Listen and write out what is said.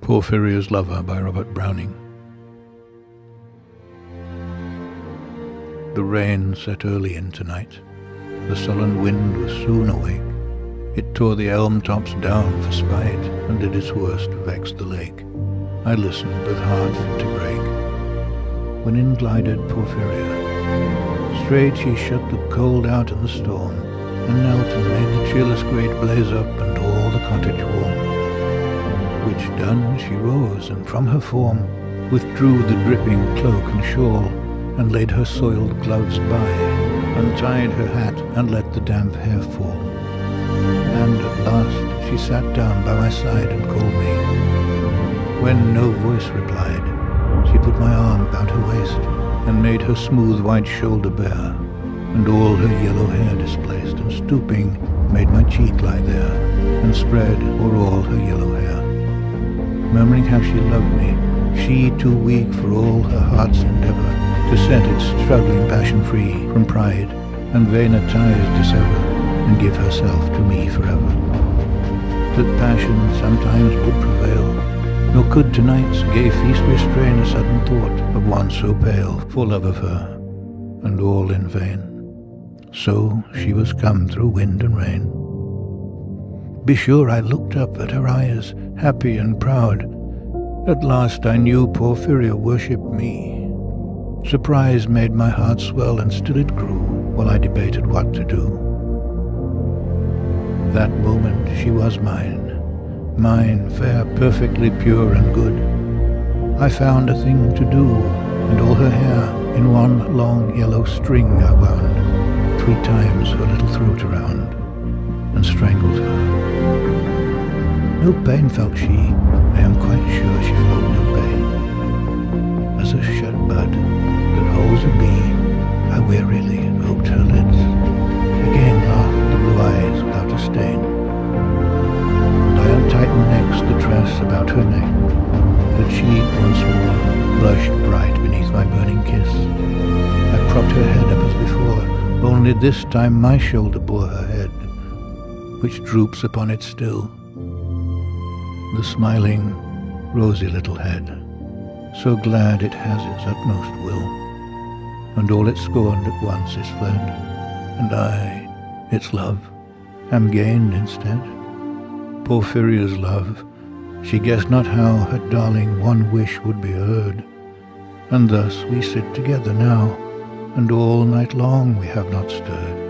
Porphyria's Lover by Robert Browning. The rain set early into night. The sullen wind was soon awake. It tore the elm tops down for spite, and did its worst to vex the lake. I listened with heart fit to break, when in glided Porphyria. Straight she shut the cold out in the storm, and knelt and made the cheerless grate blaze up, and all the cottage warm. Which done, she rose, and from her form withdrew the dripping cloak and shawl, and laid her soiled gloves by, untied her hat, and let the damp hair fall. And at last she sat down by my side and called me. When no voice replied, she put my arm about her waist, and made her smooth white shoulder bare, and all her yellow hair displaced, and stooping made my cheek lie there, and spread o'er all her yellow hair. Murmuring how she loved me, she too weak for all her heart's endeavour to set its struggling passion free from pride, and vainer ties dissever, and give herself to me forever. But passion sometimes would prevail, nor could tonight's gay feast restrain a sudden thought of one so pale, for love of her, and all in vain. So she was come through wind and rain. Be sure I looked up at her eyes, happy and proud. At last I knew Porphyria worshipped me. Surprise made my heart swell, and still it grew, while I debated what to do. That moment she was mine, fair, perfectly pure and good. I found a thing to do, and all her hair in one long yellow string I wound, 3 times her little throat around, and strangled her. No pain felt she, I am quite sure she felt no pain. As a shed bud that holds a bee, I wearily oped her lids. Again laughed the blue eyes without a stain. And I untightened next the tress about her neck. Her cheek once more blushed bright beneath my burning kiss. I propped her head up as before, only this time my shoulder bore her head, which droops upon it still. The smiling, rosy little head, so glad it has its utmost will, and all it scorned at once is fled, and I, its love, am gained instead. Porphyria's love, she guessed not how her darling one wish would be heard, and thus we sit together now, and all night long we have not stirred.